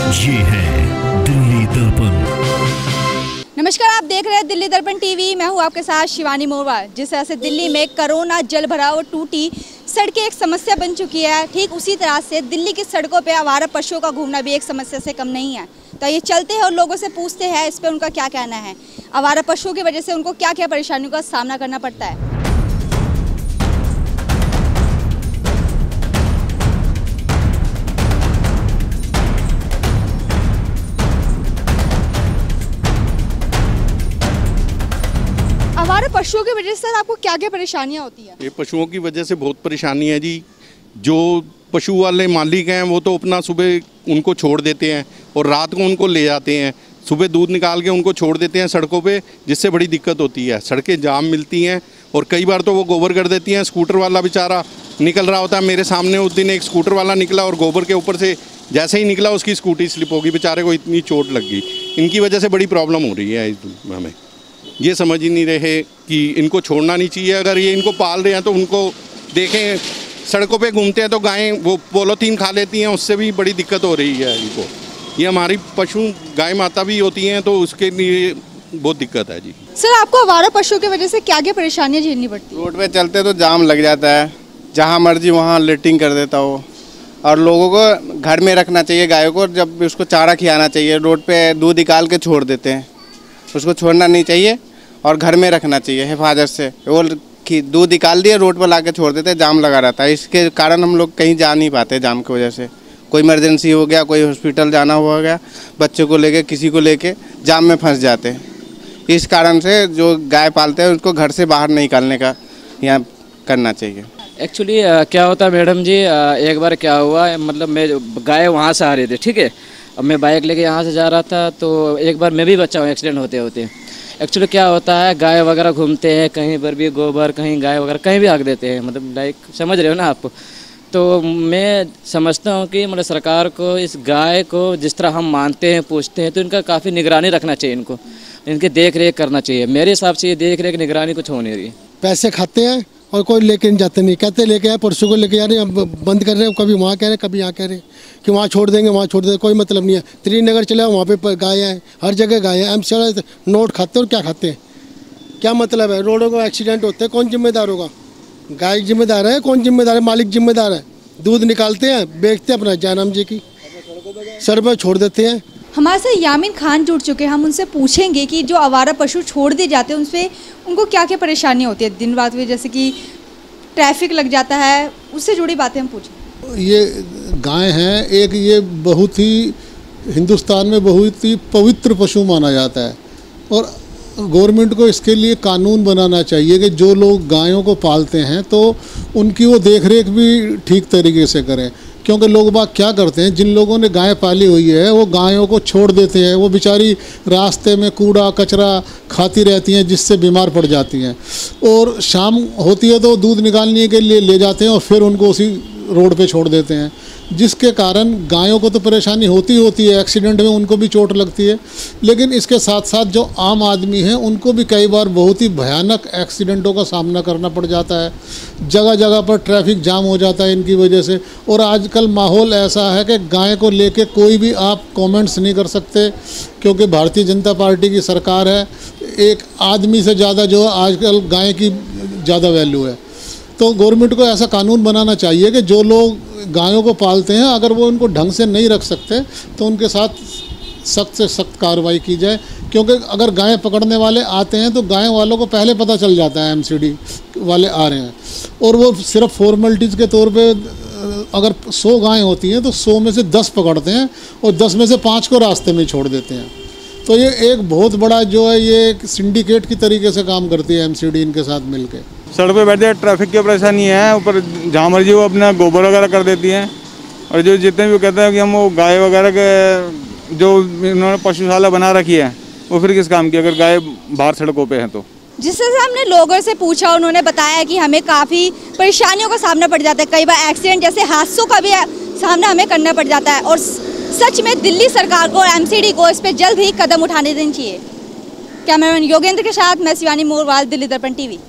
ये है दिल्ली दर्पण। नमस्कार, आप देख रहे हैं दिल्ली दर्पण टीवी। मैं हूं आपके साथ शिवानी मोरवाल। जिस तरह से दिल्ली में कोरोना जल भराव टूटी सड़कें एक समस्या बन चुकी है, ठीक उसी तरह से दिल्ली की सड़कों पे आवारा पशुओं का घूमना भी एक समस्या से कम नहीं है। तो ये चलते हैं और लोगों से पूछते हैं इस पर उनका क्या कहना है। आवारा पशुओं की वजह से उनको क्या क्या परेशानियों का सामना करना पड़ता है। आवारा पशुओं की वजह से आपको क्या क्या परेशानियां होती है? ये पशुओं की वजह से बहुत परेशानी है जी। जो पशु वाले मालिक हैं वो तो अपना सुबह उनको छोड़ देते हैं और रात को उनको ले जाते हैं। सुबह दूध निकाल के उनको छोड़ देते हैं सड़कों पे, जिससे बड़ी दिक्कत होती है। सड़कें जाम मिलती हैं और कई बार तो वो गोबर कर देती हैं। स्कूटर वाला बेचारा निकल रहा होता है। मेरे सामने उस दिन एक स्कूटर वाला निकला और गोबर के ऊपर से जैसे ही निकला उसकी स्कूटी स्लिप होगी, बेचारे को इतनी चोट लग गई। इनकी वजह से बड़ी प्रॉब्लम हो रही है हमें। ये समझ ही नहीं रहे कि इनको छोड़ना नहीं चाहिए। अगर ये इनको पाल रहे हैं तो उनको देखें, सड़कों पे घूमते हैं तो गायें वो पॉलीथीन खा लेती हैं, उससे भी बड़ी दिक्कत हो रही है इनको। ये हमारी पशु गाय माता भी होती हैं तो उसके लिए बहुत दिक्कत है जी। सर, आपको आवारा पशुओं की वजह से क्या क्या परेशानियां झेलनी पड़ती है? रोड पे चलते तो जाम लग जाता है, जहाँ मर्जी वहाँ लेटिंग कर देता हो। और लोगों को घर में रखना चाहिए गायों को, जब उसको चारा खिलाना चाहिए। रोड पे दूध निकाल के छोड़ देते हैं, उसको छोड़ना नहीं चाहिए और घर में रखना चाहिए हिफाजत से। वो दूध निकाल दिए रोड पर ला के छोड़ देते हैं, जाम लगा रहता है। इसके कारण हम लोग कहीं जा नहीं पाते जाम की वजह से। कोई इमरजेंसी हो गया, कोई हॉस्पिटल जाना हो गया, बच्चों को लेके किसी को लेके जाम में फंस जाते हैं। इस कारण से जो गाय पालते हैं उसको घर से बाहर नहीं निकालने का यहाँ करना चाहिए। एक्चुअली क्या होता है मैडम जी, एक बार क्या हुआ, मतलब मैं गाय वहाँ से आ रही थी, ठीक है। अब मैं बाइक लेके यहाँ से जा रहा था तो एक बार मैं भी बचा हूँ एक्सीडेंट होते होते। एक्चुअली क्या होता है, गाय वगैरह घूमते हैं, कहीं पर भी गोबर, कहीं गाय वगैरह कहीं भी हाँक देते हैं, मतलब लाइक समझ रहे हो ना आप। तो मैं समझता हूँ कि मतलब सरकार को इस गाय को जिस तरह हम मानते हैं, पूछते हैं, तो इनका काफ़ी निगरानी रखना चाहिए। इनको इनकी देख रेख करना चाहिए। मेरे हिसाब से ये देख रेख निगरानी कुछ हो नहीं रही। पैसे खाते हैं और कोई लेके जाते नहीं, कहते लेके आए, परसों को लेके आ रहे हैं, बंद कर रहे हैं। कभी वहाँ कह रहे हैं, कभी यहाँ कह रहे हैं कि वहाँ छोड़ देंगे, वहाँ छोड़ देंगे। कोई मतलब नहीं है। त्रिनगर चले वहाँ पे गाय हैं, हर जगह गाय हैं। एमसी नोट खाते और क्या खाते हैं, क्या मतलब है? रोडों को एक्सीडेंट होते हैं, कौन जिम्मेदार होगा? गाय जिम्मेदार है? कौन जिम्मेदार है? मालिक जिम्मेदार है। दूध निकालते हैं, बेचते हैं अपना जयराम जी की, सर पर छोड़ देते हैं। हमारे साथ यामिन खान जुड़ चुके हैं। हम उनसे पूछेंगे कि जो आवारा पशु छोड़ दिए जाते हैं उनसे उनको क्या क्या परेशानियाँ होती है दिन रात में, जैसे कि ट्रैफिक लग जाता है, उससे जुड़ी बातें हम पूछें। ये गाय हैं एक, ये बहुत ही हिंदुस्तान में बहुत ही पवित्र पशु माना जाता है और गवर्नमेंट को इसके लिए कानून बनाना चाहिए कि जो लोग गायों को पालते हैं तो उनकी वो देखरेख भी ठीक तरीके से करें। क्योंकि लोग बाग क्या करते हैं, जिन लोगों ने गाय पाली हुई है वो गायों को छोड़ देते हैं। वो बेचारी रास्ते में कूड़ा कचरा खाती रहती हैं, जिससे बीमार पड़ जाती हैं। और शाम होती है तो दूध निकालने के लिए ले जाते हैं और फिर उनको उसी रोड पे छोड़ देते हैं, जिसके कारण गायों को तो परेशानी होती है। एक्सीडेंट में उनको भी चोट लगती है, लेकिन इसके साथ साथ जो आम आदमी हैं उनको भी कई बार बहुत ही भयानक एक्सीडेंटों का सामना करना पड़ जाता है। जगह जगह पर ट्रैफिक जाम हो जाता है इनकी वजह से। और आजकल माहौल ऐसा है कि गाय को लेके कोई भी आप कमेंट्स नहीं कर सकते, क्योंकि भारतीय जनता पार्टी की सरकार है। एक आदमी से ज़्यादा जो आजकल गाय की ज़्यादा वैल्यू है। तो गवर्नमेंट को ऐसा कानून बनाना चाहिए कि जो लोग गायों को पालते हैं, अगर वो उनको ढंग से नहीं रख सकते तो उनके साथ सख्त से सख्त कार्रवाई की जाए। क्योंकि अगर गाय पकड़ने वाले आते हैं तो गाय वालों को पहले पता चल जाता है एमसीडी वाले आ रहे हैं, और वो सिर्फ फॉर्मेलिटीज़ के तौर पे अगर 100 गायें होती हैं तो 100 में से 10 पकड़ते हैं और 10 में से 5 को रास्ते में छोड़ देते हैं। तो ये एक बहुत बड़ा जो है, ये एक सिंडिकेट की तरीके से काम करती है एमसीडी इनके साथ मिलके। सड़क पे बैठे ट्रैफिक की परेशानी है, ऊपर जहाँ मर्जी वो अपना गोबर वगैरह कर देती हैं। और जो जितने भी कहते हैं कि हम वो गाय वगैरह के जो इन्होंने पशुशाला बना रखी है वो फिर किस काम की, अगर गाय बाहर सड़कों पे हैं तो। जिस तरह से हमने लोगों से पूछा, उन्होंने बताया कि हमें काफ़ी परेशानियों का सामना पड़ जाता है। कई बार एक्सीडेंट जैसे हादसों का भी सामना हमें करना पड़ जाता है। और सच में दिल्ली सरकार को और एमसीडी को इस पर जल्द ही कदम उठाने देनी चाहिए। कैमरामैन योगेंद्र के साथ मैं शिवानी मोरवाल, दिल्ली दर्पण टीवी।